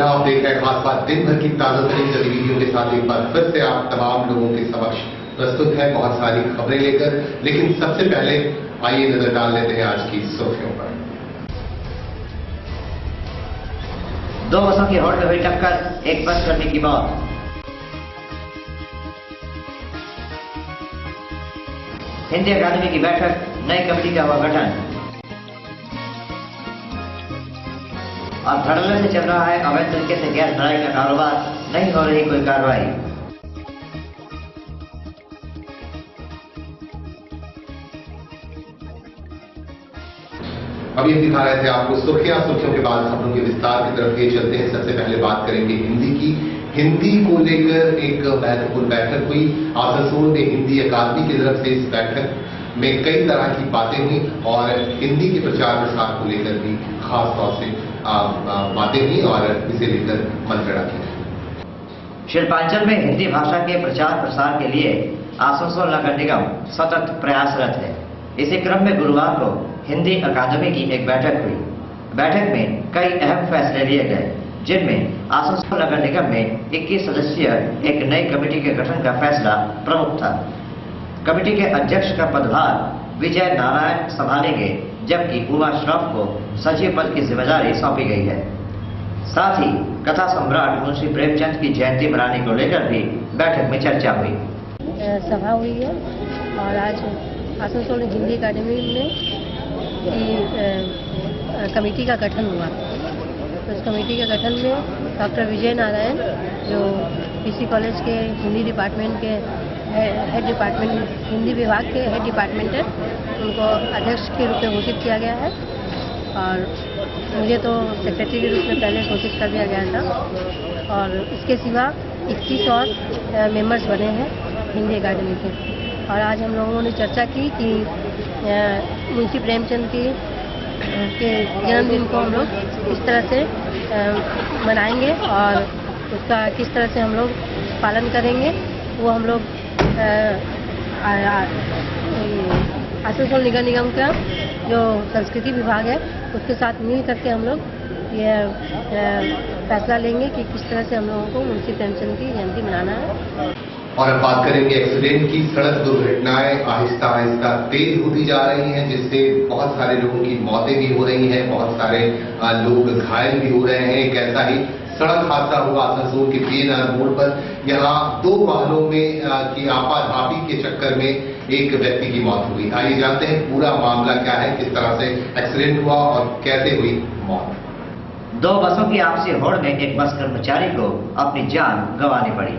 आप देख रहे हैं खास बात, दिन भर की ताजा तरीन गतिविधियों के साथ एक बार फिर से आप तमाम लोगों के समक्ष प्रस्तुत है बहुत सारी खबरें लेकर। लेकिन सबसे पहले आइए नजर डाल लेते हैं आज की सुर्खियों पर। दो बसों की होड़ में हुई टक्कर, एक बस चढ़ने की मौत। हिंदी अकादमी की बैठक, नई कमेटी का हुआ गठन। और धड़ल्ले से चल रहा है अवैध तरीके से गैस भराई का कारोबार, नहीं हो रही कोई कार्रवाई। अभी हम दिखा रहे थे आपको सुर्खियों के बाद खबरों के विस्तार की तरफ ये चलते हैं। सबसे पहले बात करेंगे हिंदी की। हिंदी को लेकर एक महत्वपूर्ण बैठक हुई आसनसोल में। हिंदी अकादमी की तरफ से इस बैठक में कई तरह की बातें हुई और हिंदी के प्रचार प्रसार को लेकर भी खास तौर से बातें हुई और इसे लेकर मंत्रणा की। शिल्पांचल में हिंदी भाषा के प्रचार प्रसार के लिए आसनसोल नगर निगम सतत प्रयासरत है। इसी क्रम में गुरुवार को हिंदी अकादमी की एक बैठक हुई। बैठक में कई अहम फैसले लिए गए, जिनमें आसनसोल नगर निगम में 21 सदस्यीय एक नई कमेटी के गठन का फैसला प्रमुख था। कमेटी के अध्यक्ष का पदभार विजय नारायण संभालेंगे, जबकि उमा श्रॉफ को सचिव पद की जिम्मेदारी सौंपी गई है। साथ ही कथा सम्राट मुंशी प्रेमचंद की जयंती मनाने को लेकर भी बैठक में चर्चा हुई। सभा हुई है और आज आसनसोल हिंदी अकादमी में कमेटी का गठन हुआ। तो इस कमेटी के गठन में डॉक्टर विजय नारायण, जो पीसी कॉलेज के हिंदी डिपार्टमेंट के हेड डिपार्टमेंट, हिंदी विभाग के हेड डिपार्टमेंट है, उनको अध्यक्ष के रूप में घोषित किया गया है और मुझे तो सेक्रेटरी के रूप में पहले घोषित कर दिया गया था। और इसके सिवा 21 और मेंबर्स बने हैं हिंदी अकादमी के। और आज हम लोगों ने चर्चा की कि मुंशी प्रेमचंद के जन्मदिन को हम लोग किस तरह से मनाएंगे और उसका किस तरह से हम लोग पालन करेंगे, वो हम लोग आसनसोल नगर निगम का जो संस्कृति विभाग है उसके साथ मिल करके हम लोग ये फैसला लेंगे कि किस तरह से हम लोगों को मुंशी प्रेमचंद की जयंती मनाना है। और अब बात करेंगे एक्सीडेंट की। सड़क दुर्घटनाएं आहिस्ता आहिस्ता तेज होती जा रही हैं, जिससे बहुत सारे लोगों की मौतें भी हो रही हैं, बहुत सारे लोग घायल भी हो रहे हैं। एक ऐसा ही सड़क हादसा हुआ आसनसोल के बीएनआर मोड़ पर। यहाँ दो वाहनों में की आपाधापी के चक्कर में एक व्यक्ति की मौत हुई। आइए जानते हैं पूरा मामला क्या है, किस तरह से एक्सीडेंट हुआ और कैसे हुई मौत। दो बसों की आपसी होड़ में एक बस कर्मचारी को अपनी जान गंवानी पड़ी।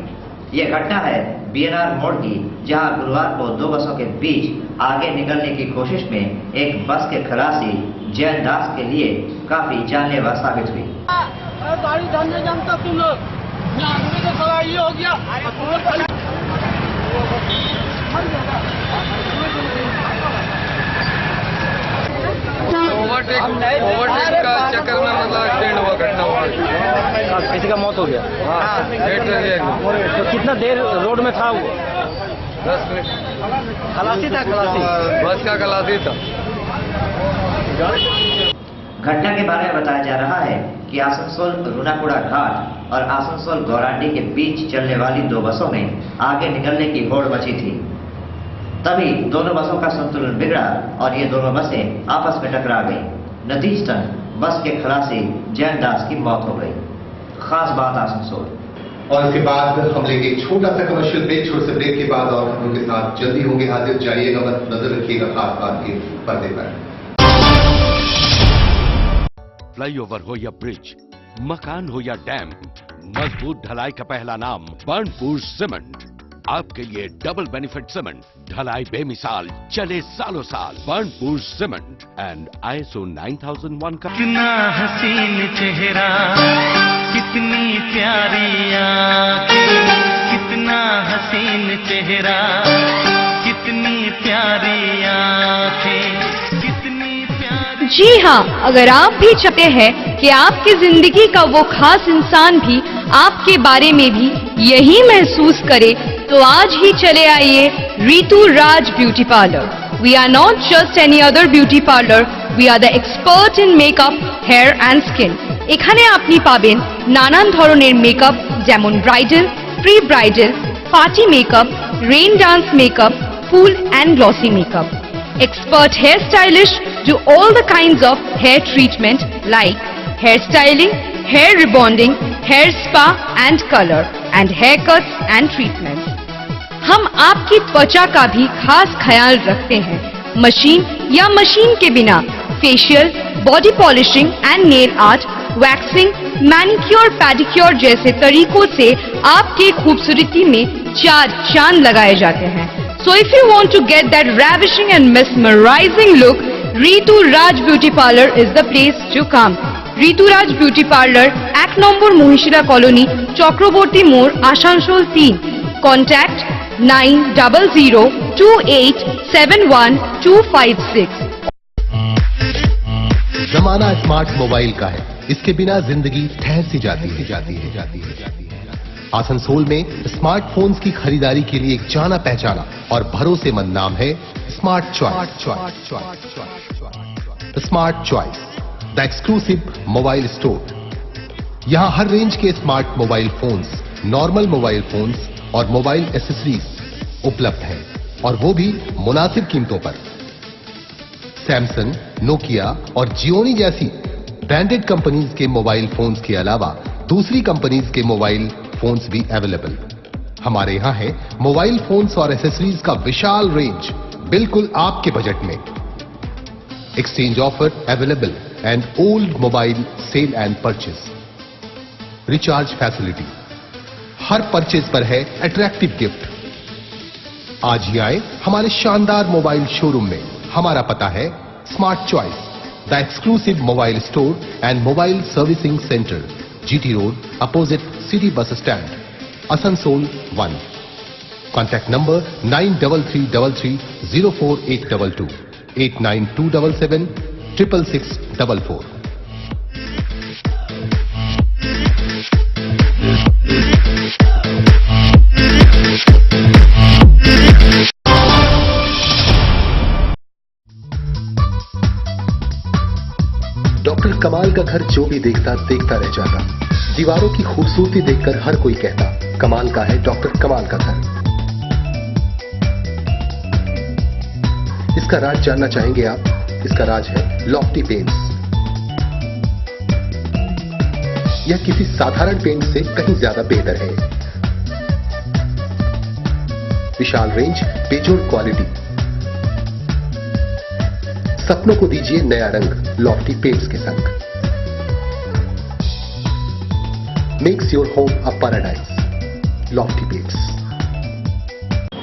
यह घटना है बीएनआर मोड़ की, जहां गुरुवार को दो बसों के बीच आगे निकलने की कोशिश में एक बस के खलासी जैन दास के लिए काफी जानलेवा साबित हुई। गाड़ी जानते जानता तुम लोग तो खड़ा ये हो गया। ओवरटेक का चक्कर में मतलब एक्सीडेंट हुआ, घटना हुआ, किसी का मौत हो गया। तो कितना देर रोड में था वो? 10 मिनट। खलासी था, खलासी बस का खलासी था। घटना के बारे में बताया जा रहा है कि आसनसोल रूनाकुड़ा घाट और आसनसोल गौरांडी के बीच चलने वाली दो बसों में आगे निकलने की होड़ मची थी। तभी दोनों बसों का संतुलन बिगड़ा और ये दोनों बसें आपस में टकरा गईं। नतीजतन बस के खलासी जैन दास की मौत हो गई। खास बात आसनसोल। और इसके बाद हम लेंगे एक छोटा सा कमर्शियल ब्रेक। छोटे से ब्रेक के बाद और खबरों के साथ जल्दी होंगे हाजिर। जाइएगा मत, नजर रखिएगा खास बात के पर्दे पर। फ्लाईओवर हो या ब्रिज, मकान हो या डैम, मजबूत ढलाई का पहला नाम बर्नपुर सीमेंट। आपके लिए डबल बेनिफिट सीमेंट, ढलाई बेमिसाल, चले सालों साल। बर्नपुर सीमेंट एंड ISO 9001 का। कितना हसीन चेहरा, कितनी प्यारी आँखें, कितना हसीन चेहरा, कितनी प्यारी आँखें, कितनी प्यारी। जी हाँ, अगर आप भी चाहते हैं कि आपकी जिंदगी का वो खास इंसान भी आपके बारे में भी यही महसूस करे, तो आज ही चले आइए Ritu Raj beauty parlour. We are not just any other beauty parlor, we are the expert in makeup, hair and skin. এখানে আপনি পাবেন নানান ধরনের মেকআপ যেমন bridal, pre bridal, party makeup, rain dance makeup, full and glossy makeup. Expert hairstylists do all the kinds of hair treatment like hair styling, hair rebonding, hair spa and color, and haircuts and treatments. हम आपकी त्वचा का भी खास ख्याल रखते हैं। Machine या मशीन के बिना facial, body polishing and nail art, waxing, manicure, pedicure जैसे तरीकों से आपकी खूबसूरती में 4 चांद लगाए जाते हैं। So if you want to get that ravishing and mesmerizing look, Ritu Raj Beauty Parlor is the place to come. Ritu Raj Beauty Parlor, 1 number Mohishila colony, Chakraborty মোড়, আসানসোল 3। Contact 9000287126। जमाना स्मार्ट मोबाइल का है, इसके बिना जिंदगी ठहर सी जाती है। आसनसोल में स्मार्टफोन्स की खरीदारी के लिए एक जाना पहचाना और भरोसेमंद नाम है smart choice. Smart choice, the exclusive mobile store. यहां हर रेंज के smart mobile phones, normal mobile phones और मोबाइल एसेसरीज उपलब्ध हैं, और वो भी मुनासिब कीमतों पर। सैमसंग, नोकिया और जियोनी जैसी ब्रांडेड कंपनीज के मोबाइल फोन्स के अलावा दूसरी कंपनीज के मोबाइल फोन्स भी अवेलेबल। हमारे यहां है मोबाइल फोन्स और एसेसरीज का विशाल रेंज, बिल्कुल आपके बजट में। Exchange offer available and old mobile sale and purchase. Recharge facility, हर परचेज पर है अट्रैक्टिव गिफ्ट। आज ही आए हमारे शानदार मोबाइल शोरूम में। हमारा पता है smart choice, the exclusive mobile store and mobile servicing centre, GT road, opposite city bus stand, Asansol 1। Contact number 9333048822, 8927766644। Doctor कमाल का घर जो भी देखता रह जाता। दीवारों की खूबसूरती देखकर हर कोई कहता, कमाल का है डॉक्टर कमाल का घर। इसका राज जानना चाहेंगे आप? इसका राज है लॉफ्टी पेंट्स। यह किसी साधारण पेंट से कहीं ज्यादा बेहतर है। विशाल रेंज, बेजोड़ क्वालिटी। सपनों को दीजिए नया रंग लॉफ्टी पेंट्स के संग। Makes your home a paradise, Lofty paints.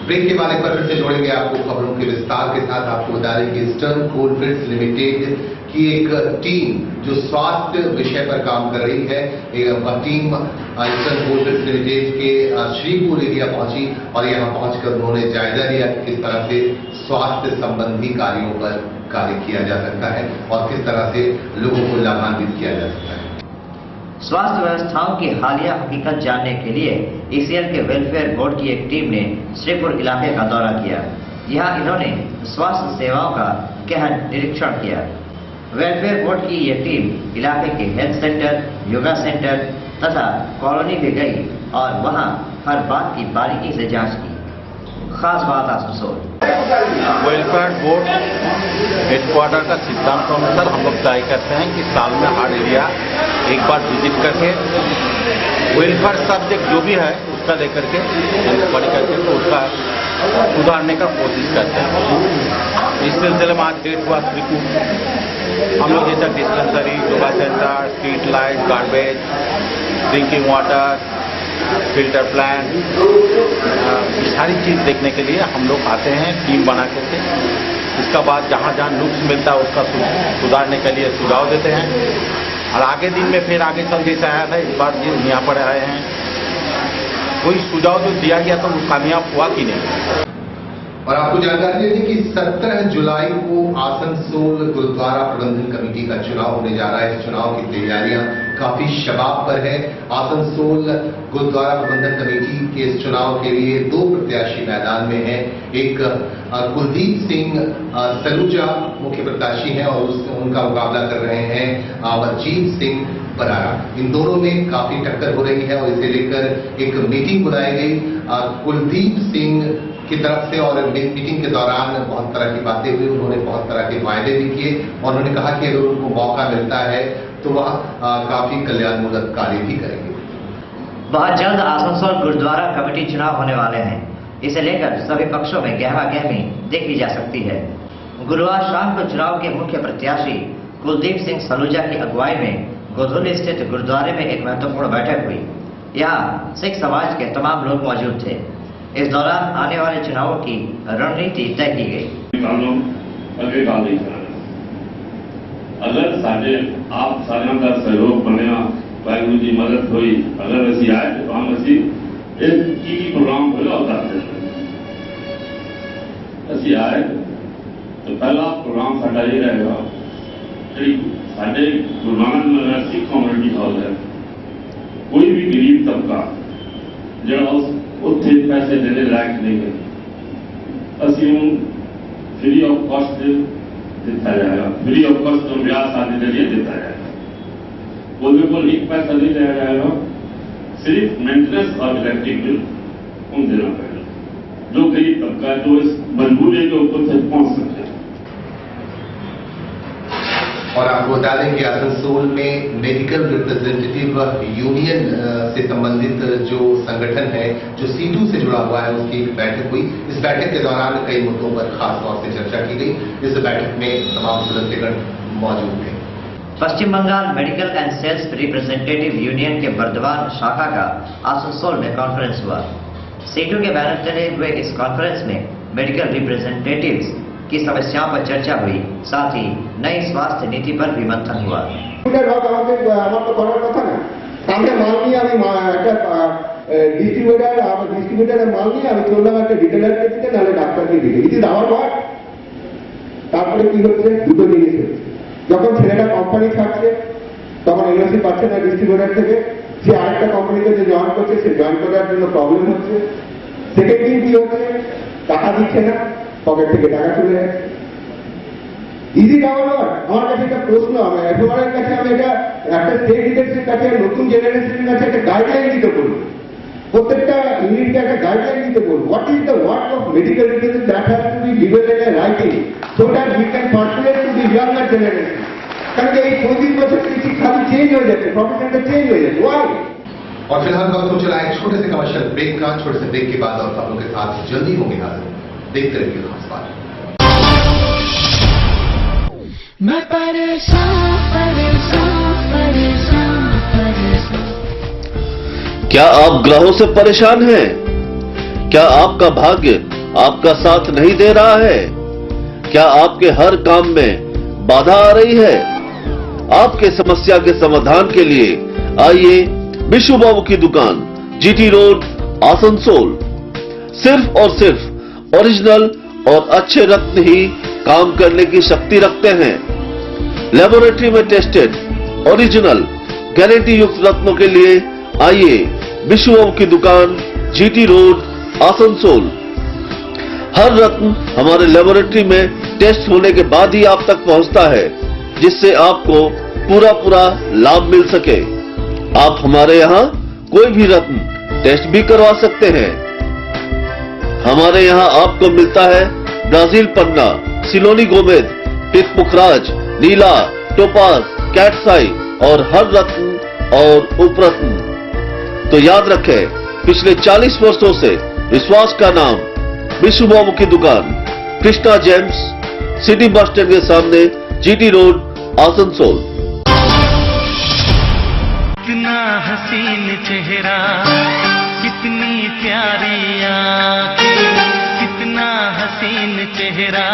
Break के बाद एक बार फिर से जोड़ेंगे आपको खबरों के विस्तार के साथ। आपको बता दें कि ईस्टर्न कोलफील्ड्स लिमिटेड की एक टीम जो स्वास्थ्य विषय पर काम कर रही है, वह टीम ईस्टर्न कोलफील्ड्स लिमिटेड के श्रीपुर एरिया पहुंची और यहां पहुंचकर उन्होंने जायजा लिया कि किस तरह से स्वास्थ्य संबंधी कार्यों पर कार्य किया जा सकता है और किस तरह से लोगों को लाभान्वित किया जा सकता है। स्वास्थ्य व्यवस्थाओं की हालिया हकीकत जानने के लिए ECL के वेलफेयर बोर्ड की एक टीम ने श्रीपुर इलाके का दौरा किया। यहाँ इन्होंने स्वास्थ्य सेवाओं का गहन निरीक्षण किया। वेलफेयर बोर्ड की यह टीम इलाके के हेल्थ सेंटर, योगा सेंटर तथा कॉलोनी भी गई और वहाँ हर बात की बारीकी से जांच की। खास बात आसनसोल वेलफेयर बोर्ड हेडक्वार्टर का सिद्धांत अनुसार हम लोग तय करते हैं कि साल में हर एरिया एक बार विजिट करके वेलफेयर सब्जेक्ट जो भी है उसका लेकर के पढ़ करके तो उसका सुधारने का कोशिश करते हैं। इस सिलसिले में आज डेट हुआ श्रीपुर। हम लोग जैसा dispensary, yoga centre, street light, garbage, drinking water, filter plant, सारी चीज देखने के लिए हम लोग आते हैं टीम बना करके। इसका बाद जहाँ जहाँ नुक्स मिलता है उसका सुधारने के लिए सुझाव देते हैं और आगे दिन में फिर आगे चल जैसे आया था इस बार यहाँ पर आए हैं कोई सुझाव जो दिया गया तो वो कामयाब हुआ कि नहीं। और आपको जानकारी दें कि 17 जुलाई को आसनसोल गुरुद्वारा प्रबंधन कमेटी का चुनाव होने जा रहा है। इस चुनाव की तैयारियां काफी शबाब पर है। आसनसोल गुरुद्वारा प्रबंधन कमेटी के इस चुनाव के लिए 2 प्रत्याशी मैदान में हैं। एक कुलदीप सिंह सलूजा मुख्य प्रत्याशी हैं और उनका मुकाबला कर रहे हैं अमरजीत सिंह बरारा, इन दोनों में काफी टक्कर हो रही है और इसे लेकर एक मीटिंग बुलाई गई कुलदीप सिंह की तरफ से और मीटिंग के दौरान बहुत तरह की बातें हुई। उन्होंने बहुत तरह के वायदे भी किए और उन्होंने कहा कि अगर उनको मौका मिलता है तो वह काफी कल्याणमूलक कार्य भी करेंगे। बहुत जल्द आसनसोल गुरुद्वारा कमेटी चुनाव होने वाले हैं। इसे लेकर सभी पक्षों में गहमा गहमी देखी जा सकती है। गुरुवार शाम को चुनाव के मुख्य प्रत्याशी कुलदीप सिंह सलूजा की अगुवाई में गोधुली स्थित गुरुद्वारे में एक महत्वपूर्ण बैठक हुई। यहाँ सिख समाज के तमाम लोग मौजूद थे। इस दौरान आने वाले चुनावों की रणनीति तय की गई। अगर साढ़े आप सारे का सहयोग बनया, वाहिगुरु जी मदद हुई, अगर असी आए तो हम असी की प्रोग्राम होगा बताते असी आए तो पहला प्रोग्राम साडा ये रहेगा जी साडे गुरु नानक सिख कम्युनिटी हॉल है। कोई भी गरीब तबका जो उत्थे पैसे देने लायक नहीं है, असी फ्री ऑफ कॉस्ट दिता जाएगा। फ्री ऑफ कॉस्ट जो ब्याह शादी के लिए दिता जाएगा, वो बिल्कुल एक पैसा नहीं दिया जाएगा। सिर्फ मेंटेनेंस और इलेक्ट्रिक बिल उन देना पड़ेगा जो गरीब तबका जो इस मजबूरी के ऊपर से पहुंच सकते हैं। और आपको बता दें कि आसनसोल में मेडिकल रिप्रेजेंटेटिव यूनियन से संबंधित जो संगठन है जो C2 से जुड़ा हुआ है उसकी एक बैठक हुई। इस बैठक के दौरान कई मुद्दों पर खास तौर से चर्चा की गई। इस बैठक में तमाम सदस्यगण मौजूद थे। Paschim Bengal medical and sales representative union के बर्दवान शाखा का आसनसोल में कॉन्फ्रेंस हुआ। C2 के बैनर तले हुए इस कॉन्फ्रेंस में मेडिकल रिप्रेजेंटेटिव्स की समस्याओं पर चर्चा हुई। साथ ही नई स्वास्थ्य नीति पर भी मंथन हुआ। ডিস্ট্রিবিউটারের মাল নিয়ে আমি চললাম একটা রিটেলারকে দিতে, নাহলে ডাক্তারকে দিতে। It is our work. তারপরে কি হচ্ছে, দুটো জিনিস হচ্ছে। যখন ছেলেটা কোম্পানি ছাড়ছে তখন এনওসি পাচ্ছে না ডিস্ট্রিবিউটার থেকে, সে আরেকটা কোম্পানিতে যে জয়েন করছে সে জয়েন করার জন্য প্রবলেম হচ্ছে। সেকেন্ড থিং কি হচ্ছে, টাকা দিচ্ছে না, পকেট থেকে টাকা চলে যাচ্ছে। Easy our work. আমার কাছে একটা প্রশ্ন, আমি একেবারের কাছে আমি এটা একটা স্টেট লিডারশিপের কাছে নতুন জেনারেশনের কাছে একটা গাইডলাইন দিতে বলবো, প্রত্যেকটা ইউনিটকে একটা গাইডলাইন দিতে বলবো। What is the work of medical representative that has to be leveled in writing so that we can pursuit to the younger generation. কারণ এই 25 বছর কিছু খালি চেঞ্জ হয়ে যাচ্ছে, প্রফেশনটা চেঞ্জ হয়ে যাচ্ছে। ওয়াই? और फिलहाल वक्त हो चला एक छोटे से कमर्शियल ब्रेक का। छोटे से ब्रेक के बाद और खबरों के साथ जल्दी होंगे हाजिर। देखते रहिए खास बात। मैं परेशान। क्या आप ग्रहों से परेशान हैं? क्या आपका भाग्य आपका साथ नहीं दे रहा है? क्या आपके हर काम में बाधा आ रही है? आपके समस्या के समाधान के लिए आइए विशु बाबू की दुकान, GT रोड, आसनसोल। सिर्फ और सिर्फ ओरिजिनल और अच्छे रत्न ही काम करने की शक्ति रखते हैं। लेबोरेटरी में टेस्टेड ओरिजिनल गारंटी युक्त रत्नों के लिए आइए विशु बाबू की दुकान, GT रोड, आसनसोल। हर रत्न हमारे लेबोरेटरी में टेस्ट होने के बाद ही आप तक पहुंचता है, जिससे आपको पूरा लाभ मिल सके। आप हमारे यहाँ कोई भी रत्न टेस्ट भी करवा सकते हैं। हमारे यहाँ आपको मिलता है ब्राजील पन्ना, सिलोनी गोमेद, पितपुखराज, नीला, टोपाज, कैटसाई और हर रत्न और उपरत्न। तो याद रखें, पिछले 40 वर्षों से विश्वास का नाम विशु बाबू की दुकान, Krishna James, city bus stand के सामने, GT रोड, आसनसोल। कितना हसीन चेहरा, कितनी प्यारी आंखें, कितना हसीन चेहरा,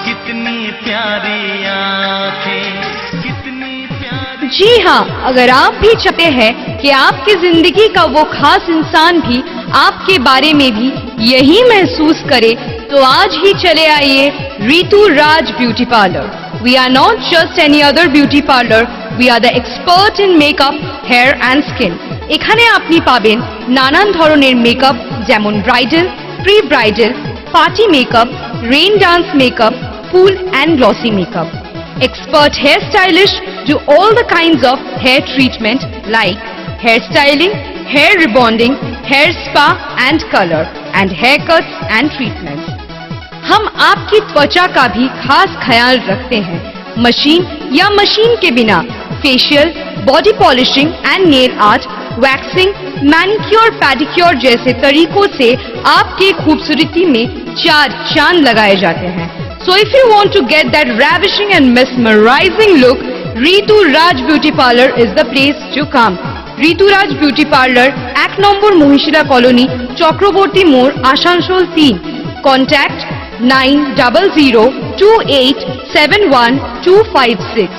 कितनी प्यारी आंखें, कितनी प्यारी। जी हाँ, अगर आप भी चाहते हैं कि आपकी जिंदगी का वो खास इंसान भी आपके बारे में भी यही महसूस करे, तो आज ही चले आइए Ritu Raj beauty parlour. We are not just any other beauty parlor, we are the expert in makeup, hair and skin. এখানে আপনি পাবেন নানান ধরনের মেকআপ, যেমন bridal, pre bridal, party makeup, rain dance makeup, full and glossy makeup. expert hairstylists do all the kinds of hair treatment like hair styling, hair rebonding, hair spa and color, and haircuts and treatments. हम आपकी त्वचा का भी खास ख्याल रखते हैं। Machine या मशीन के बिना facial, body polishing and nail art, waxing, manicure, pedicure जैसे तरीकों से आपके खूबसूरती में 4 चांद लगाए जाते हैं। So if you want to get that ravishing and mesmerizing look, Ritu Raj Beauty Parlor is the place to come. Ritu Raj Beauty Parlor, 1 number Mohishila colony, Chakraborty মোড়, আসানসোল 3। Contact 90002871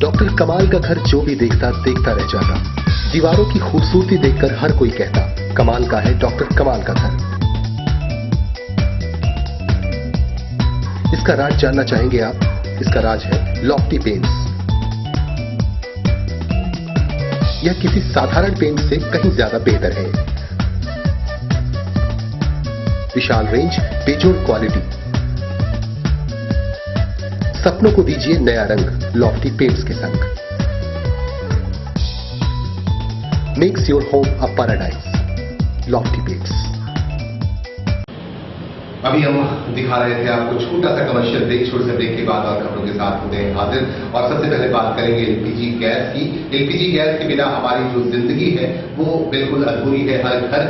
डॉक्टर कमाल का घर जो भी देखता देखता रह जाता। दीवारों की खूबसूरती देखकर हर कोई कहता, कमाल का है डॉक्टर कमाल का घर। इसका राज जानना चाहेंगे आप? इसका राज है लॉफ्टी पेंट्स। यह किसी साधारण पेंट से कहीं ज्यादा बेहतर है। विशाल रेंज, बेजोड़ क्वालिटी। सपनों को दीजिए नया रंग लॉफ्टी पेंट्स के संग। Makes your home a paradise, Lofty paints. अभी हम दिखा रहे थे आपको छोटा सा कमर्शियल ब्रेक। छोटे से ब्रेक के बाद और खबरों के साथ होते हैं हाजिर। और सबसे पहले बात करेंगे एलपीजी गैस की। एलपीजी गैस के बिना हमारी जो जिंदगी है वो बिल्कुल अधूरी है। हर घर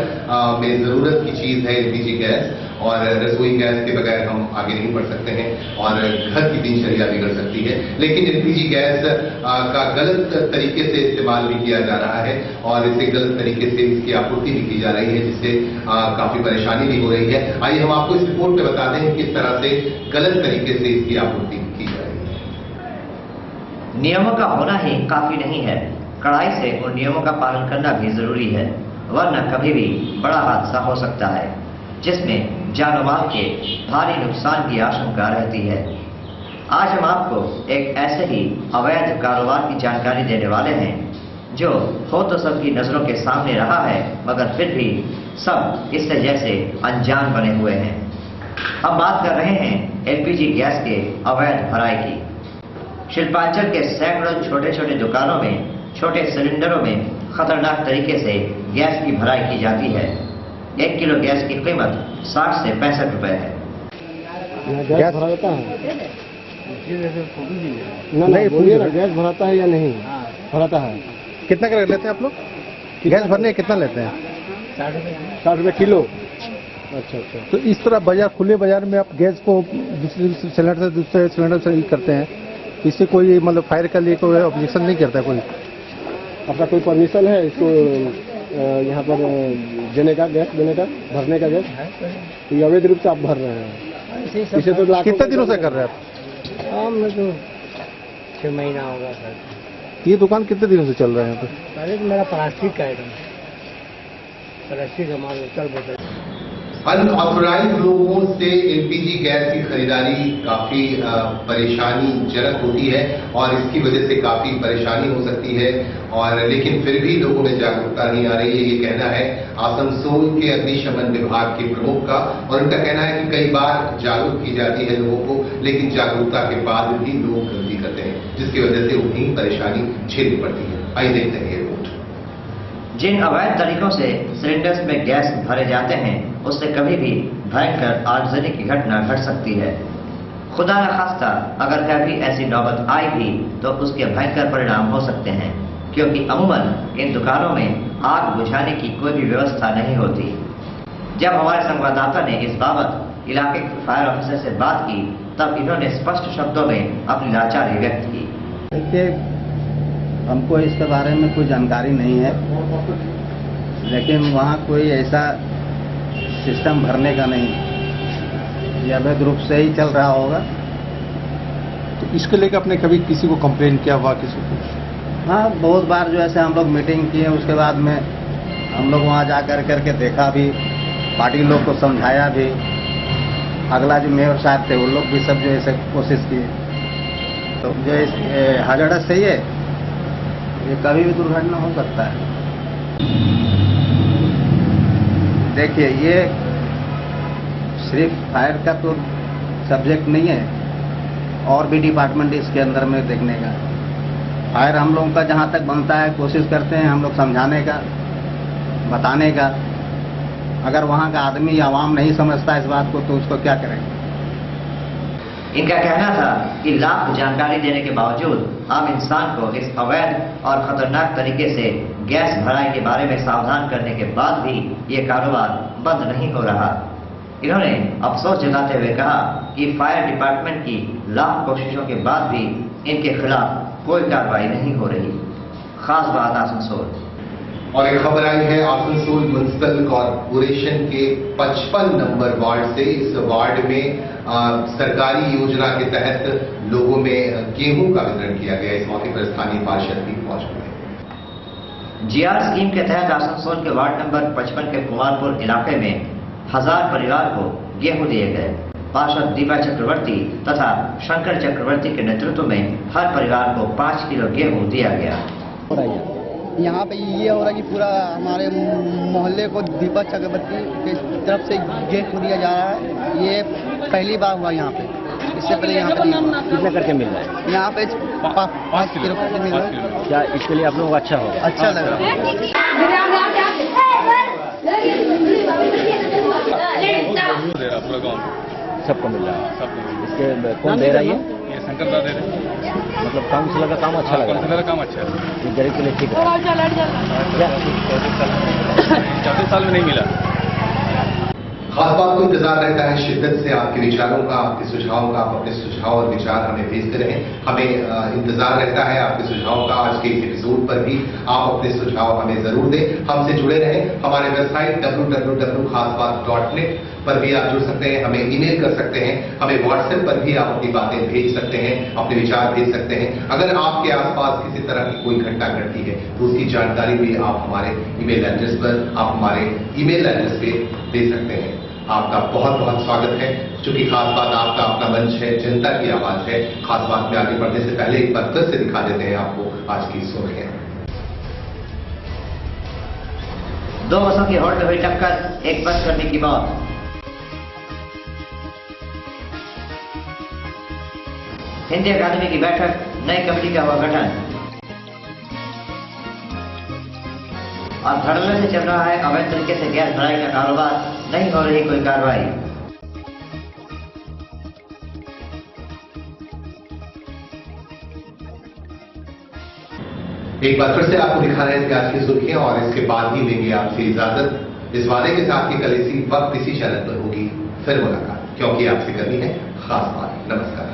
में जरूरत की चीज है एलपीजी गैस, और रसोई गैस के बगैर हम आगे नहीं बढ़ सकते हैं और घर की दिनचर्या बिगड़ सकती है। लेकिन एलपीजी गैस का गलत तरीके से इस्तेमाल भी किया जा रहा है और इसे गलत तरीके से इसकी आपूर्ति भी की जा रही है, जिससे काफी परेशानी भी हो रही है। आइए हम आपको इस रिपोर्ट में बता दें किस तरह से गलत तरीके से इसकी आपूर्ति की जा रही है। नियमों का होना ही काफी नहीं है, कड़ाई से उन नियमों का पालन करना भी जरूरी है, वरना कभी भी बड़ा हादसा हो सकता है जिसमें जान माल के भारी नुकसान की आशंका रहती है। आज हम आपको एक ऐसे ही अवैध कारोबार की जानकारी देने वाले हैं जो हो तो सबकी नजरों के सामने रहा है, मगर फिर भी सब इससे जैसे अनजान बने हुए हैं। हम बात कर रहे हैं एलपीजी गैस के अवैध भराई की। शिल्पांचल के सैकड़ों छोटे छोटे दुकानों में छोटे सिलेंडरों में खतरनाक तरीके से गैस की भराई की जाती है। 1 किलो गैस की कीमत 60 से 65 रुपए है। गैस भरा जाता है? नहीं, बोलिए ना, गैस भराता है या नहीं? भराता है। कितना का लेते हैं आप लोग? गैस भरने कितना लेते हैं? 60 रुपए किलो। अच्छा। तो इस तरह बाजार, खुले बाजार में आप गैस को दूसरे सिलेंडर से दूसरे सिलेंडर से करते हैं, इससे कोई मतलब फायर के लिए कोई ऑब्जेक्शन नहीं करता कोई? आपका कोई परमिशन है इसको यहाँ पर देने का, गैस देने का, भरने का गैस? ये अवैध रूप से आप भर रहे हैं। इसे तो कितने दिनों से कर रहे हैं आप? मैं तो 6 महीना होगा सर। ये दुकान कितने दिनों से चल रहा है यहाँ पे? पहले तो मेरा प्लास्टिक का आइटम, प्लास्टिक का माल चल बोतल। अनऑथोराइज लोगों से एलपीजी गैस की खरीदारी काफी परेशानीजनक होती है और इसकी वजह से काफी परेशानी हो सकती है, और लेकिन फिर भी लोगों में जागरूकता नहीं आ रही है। ये कहना है आसनसोल के अग्निशमन विभाग के प्रमुख का, और उनका कहना है कि कई बार जागरूक की जाती है लोगों को, लेकिन जागरूकता के बाद भी लोग गलती करते हैं, जिसकी वजह से उन्हें परेशानी झेलनी पड़ती है। आइए देखते हैं ये रिपोर्ट। जिन अवैध तरीकों से सिलेंडर्स में गैस भरे जाते हैं उससे कभी भी भयंकर आगजनी की घटना घट सकती है। खुदा न खास्ता अगर कभी ऐसी नौबत आई भी तो उसके भयंकर परिणाम हो सकते हैं, क्योंकि अमूमन इन दुकानों में आग बुझाने की कोई भी व्यवस्था नहीं होती। जब हमारे संवाददाता ने इस बाबत इलाके के फायर ऑफिसर से बात की तब इन्होंने स्पष्ट शब्दों में अपनी लाचारी व्यक्त की। हमको इसके बारे में कोई जानकारी नहीं है, लेकिन वहाँ कोई ऐसा सिस्टम भरने का नहीं, ये अवैध रूप से ही चल रहा होगा। तो इसके लेकर आपने कभी किसी को कंप्लेन किया हुआ किसी को? हाँ, बहुत बार जो ऐसे हम लोग मीटिंग किए, उसके बाद में हम लोग वहाँ जा करके देखा भी, पार्टी लोग को समझाया भी। अगला जो मेयर साहब थे वो लोग भी सब जो ऐसे कोशिश किए। तो जो हजारत सही है, ये कभी भी दुर्घटना हो सकता है। देखिए, ये सिर्फ फायर का तो सब्जेक्ट नहीं है, और भी डिपार्टमेंट इसके अंदर में देखने का। फायर हम लोगों का जहाँ तक बनता है कोशिश करते हैं हम लोग समझाने का, बताने का। अगर वहाँ का आदमी या आवाम नहीं समझता इस बात को तो उसको क्या करेंगे। इनका कहना था कि लाख जानकारी देने के बावजूद आम इंसान को इस अवैध और खतरनाक तरीके से गैस भराई के बारे में सावधान करने के बाद भी ये कारोबार बंद नहीं हो रहा। इन्होंने अफसोस जताते हुए कहा कि फायर डिपार्टमेंट की लाख कोशिशों के बाद भी इनके खिलाफ कोई कार्रवाई नहीं हो रही। खास बात आसनसोल। और एक खबर आई है आसनसोल म्युनिसिपल कॉर्पोरेशन के 55 नंबर वार्ड से। इस वार्ड में सरकारी योजना के तहत लोगों में गेहूं का वितरण किया गया। इस मौके पर स्थानीय पार्षद भी पहुंच गए। जीआर स्कीम के तहत आसनसोल के वार्ड नंबर 55 के कुमारपुर इलाके में 1000 परिवार को गेहूं दिए गए। पार्षद दीपा चक्रवर्ती तथा शंकर चक्रवर्ती के नेतृत्व में हर परिवार को 5 किलो गेहूं दिया गया। यहाँ पे ये हो रहा है कि पूरा हमारे मोहल्ले को दीपक चक्रवर्ती की तरफ से गेहूं दिया जा रहा है। ये पहली बार हुआ यहाँ पे। इससे पहले यहाँ पे कितना करके मिल रहा है? यहाँ पे 5 किलो करके मिल रहा है। क्या इसके लिए आप लोगों को अच्छा होगा? अच्छा लग रहा है। पूरा गाँव सबको मिल रहा है। इसके कौन दे रहा है? ये शंकर दा दे रहे हैं। मतलब काउंसिलर का काम अच्छा लगा? काउंसिलर का काम अच्छा है। ये गरीब के लिए ठीक है। 34 साल में नहीं मिला। खास बात को इंतजार रहता है शिद्दत से आपके विचारों का, आपके सुझावों का। आप अपने सुझाव और विचार हमें भेजते रहें। हमें इंतजार रहता है आपके सुझावों का। आज के इस एपिसोड पर भी आप अपने सुझाव हमें जरूर दें। हमसे जुड़े रहें। हमारे वेबसाइट www.खासबात.net पर भी आप जुड़ सकते हैं। हमें ईमेल कर सकते हैं। हमें व्हाट्सएप पर भी आप अपनी बातें भेज सकते हैं, अपने विचार भेज सकते हैं। अगर आपके आसपास किसी तरह की कोई घटना घटती है तो उसकी जानकारी भी आप हमारे ईमेल एड्रेस पर, आप हमारे ईमेल एड्रेस पे दे सकते हैं। आपका बहुत बहुत स्वागत है। चूंकि खास बात आपका अपना मंच है, जनता की आवाज है। खास बात में आगे बढ़ने से पहले एक बार फिर से दिखा देते हैं आपको आज की सुर्खियां। 2 बसों की होड़ में हुई टक्कर, एक बस कर्मी की मौत। हिंदी अकादमी की बैठक, नई कमेटी का हुआ गठन। और धड़ल्ले से चल रहा है अवैध तरीके से गैस भराई का कारोबार, नहीं हो रही कोई कार्रवाई। एक बार फिर से आपको दिखा रहे हैं आज की सुर्खियां और इसके बाद ही लेंगे आपसे इजाजत। इस वादे के साथ कि कल इसी वक्त इसी चैनल पर होगी फिर मुलाकात, क्योंकि आपसे करनी है खास बात। नमस्कार।